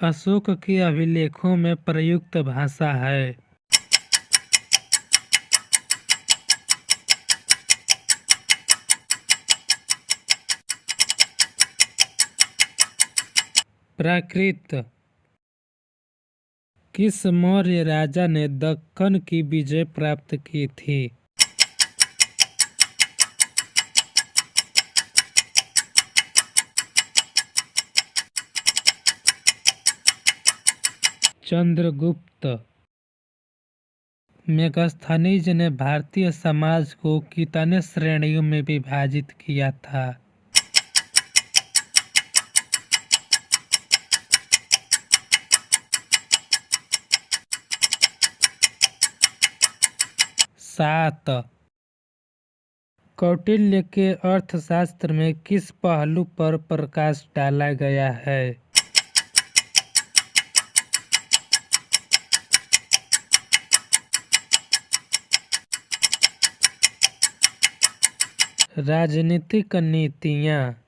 अशोक के अभिलेखों में प्रयुक्त भाषा है। प्राकृत। किस मौर्य राजा ने दक्कन की विजय प्राप्त की थी? चंद्रगुप्त। मेगास्थनीज ने भारतीय समाज को कितने श्रेणियों में विभाजित किया था? सात। कौटिल्य के अर्थशास्त्र में किस पहलू पर प्रकाश डाला गया है? राजनीतिक नीतियाँ।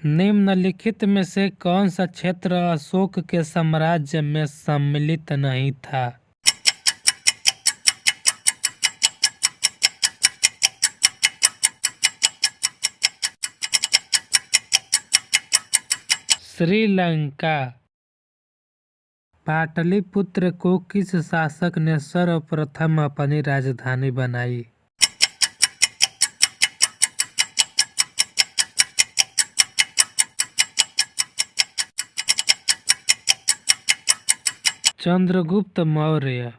निम्नलिखित में से कौन सा क्षेत्र अशोक के साम्राज्य में सम्मिलित नहीं था? श्रीलंका। पाटलिपुत्र को किस शासक ने सर्वप्रथम अपनी राजधानी बनाई? चंद्रगुप्त मौर्य।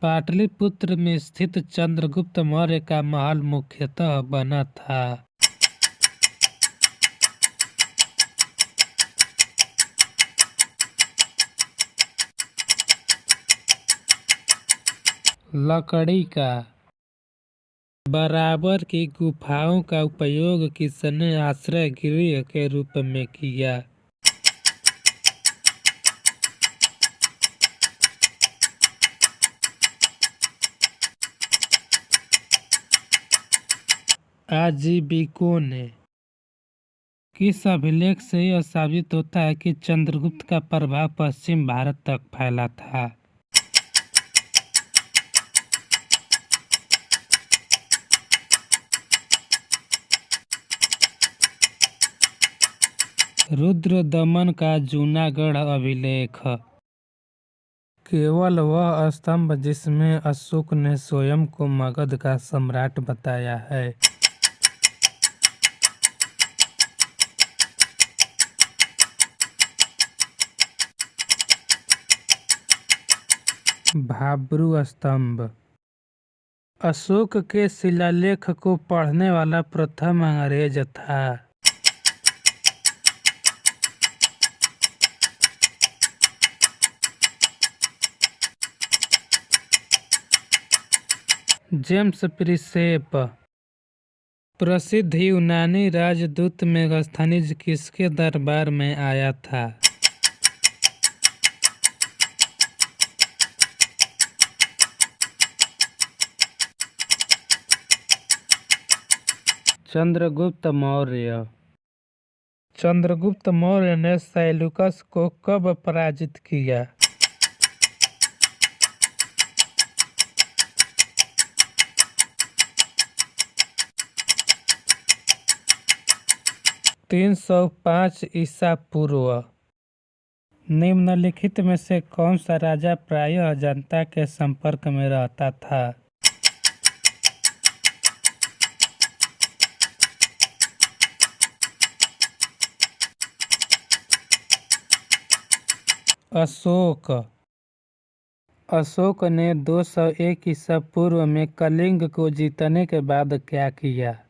पाटलिपुत्र में स्थित चंद्रगुप्त मौर्य का महल मुख्यतः बना था। लकड़ी का। बराबर की गुफाओं का उपयोग किसने आश्रय गृह के रूप में किया? आजीविकों ने। किस अभिलेख से यह साबित होता है कि चंद्रगुप्त का प्रभाव पश्चिम भारत तक फैला था? रुद्रदमन का जूनागढ़ अभिलेख। केवल वह स्तंभ जिसमें अशोक ने स्वयं को मगध का सम्राट बताया है। भाब्रू स्तंभ। अशोक के शिलालेख को पढ़ने वाला प्रथम अंग्रेज था। James Prinsep. प्रसिद्ध यूनानी राजदूत मेगास्थनीज किसके दरबार में आया था? चंद्रगुप्त मौर्य। चंद्रगुप्त मौर्य ने सेल्यूकस को कब पराजित किया? तीन 305 ईसा पूर्व। निम्नलिखित में से कौन सा राजा प्रायः जनता के संपर्क में रहता था? अशोक। अशोक ने 201 ईसा पूर्व में कलिंग को जीतने के बाद क्या किया?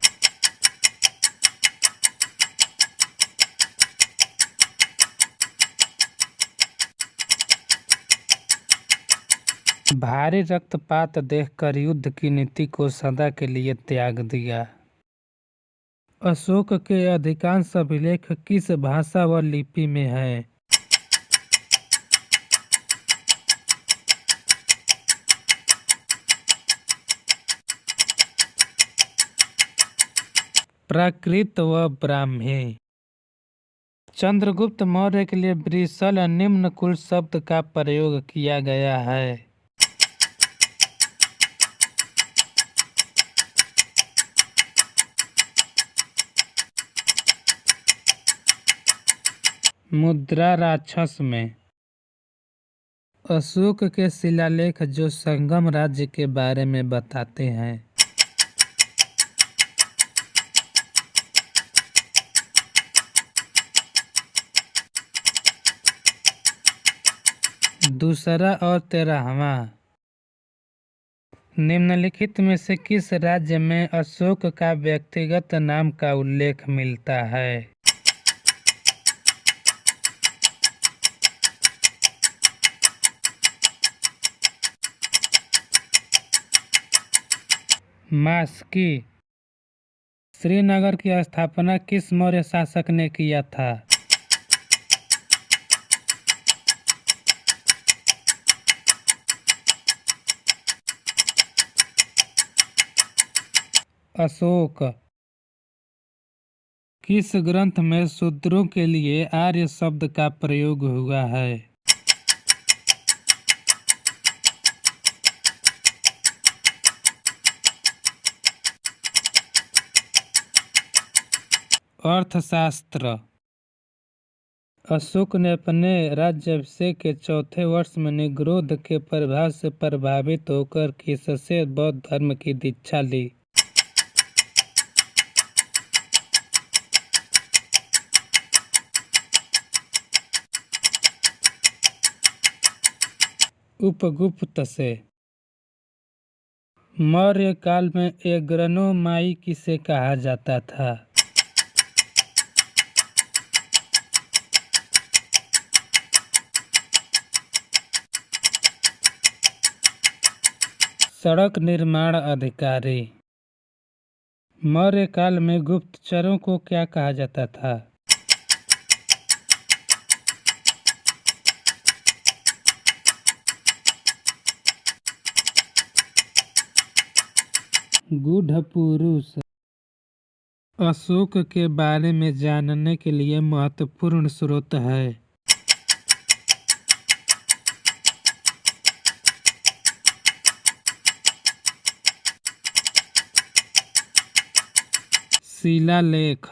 भारी रक्तपात देखकर युद्ध की नीति को सदा के लिए त्याग दिया। अशोक के अधिकांश अभिलेख किस भाषा व लिपि में हैं? प्राकृत व ब्राह्मी। चंद्रगुप्त मौर्य के लिए ब्रिसल निम्न कुल शब्द का प्रयोग किया गया है। मुद्रा राक्षस में अशोक के शिलालेख जो संगम राज्य के बारे में बताते हैं। दूसरा और 13वां, निम्नलिखित में से किस राज्य में अशोक का व्यक्तिगत नाम का उल्लेख मिलता है? मास्की। श्रीनगर की स्थापना किस मौर्य शासक ने किया था? अशोक। किस ग्रंथ में शूद्रों के लिए आर्य शब्द का प्रयोग हुआ है? अर्थशास्त्र। अशोक ने अपने राज्याभिषेक के चौथे वर्ष में निग्रोध के प्रभाव से प्रभावित होकर किससे बौद्ध धर्म की दीक्षा ली? उपगुप्त से। मौर्य काल में एग्रोनोमाई किसे कहा जाता था? सड़क निर्माण अधिकारी। मौर्य काल में गुप्तचरों को क्या कहा जाता था? गूढ़ पुरुष। अशोक के बारे में जानने के लिए महत्वपूर्ण स्रोत है। शिलालेख।